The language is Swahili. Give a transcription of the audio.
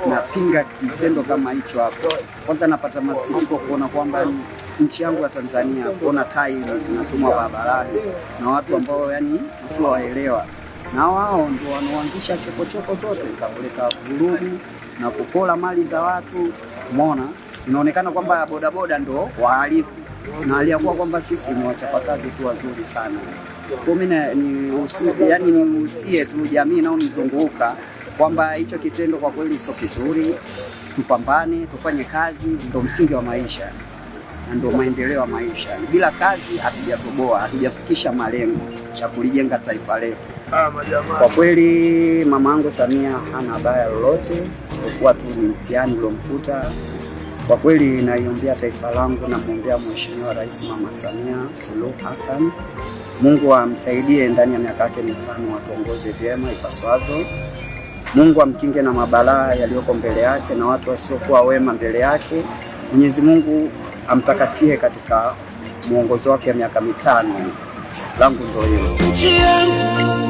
napinga kitendo kama hicho hapo. Kwanza napata masikitiko kuona kwamba nchi yangu ya Tanzania kuona tairi inatumwa barabarani na watu ambao yani tusiowaelewa, na wao ndio wanaoanzisha chokochoko zote za kuleta vurugu na kupola mali za watu. Umeona, inaonekana kwamba bodaboda ndio wahalifu na aliyakuwa kwamba sisi ni wachapakazi tu wazuri sana. Kwa mimi niusie tu jamii nao nizunguka kwamba hicho kitendo kwa kweli sio kizuri. Tupambane, tufanye kazi, ndio msingi wa maisha na ndio maendeleo ya maisha. Bila kazi hatujatoboa, hatujafikisha malengo ya kulijenga taifa letu. Kwa kweli mamangu Samia hana baya lolote, isipokuwa tu ni mtihani uliomkuta. Kwa kweli naiombea taifa langu na muombea Mheshimiwa Rais Mama Samia Suluhu Hassan. Mungu amsaidie ndani ya miaka yake mitano atuongoze vyema ipaswavyo. Mungu amkinge na mabalaa yaliyoko mbele yake na watu wasiokuwa wema mbele yake. Mwenyezi Mungu amtakasie katika muongozo wake miaka mitano. Langu ndio hilo.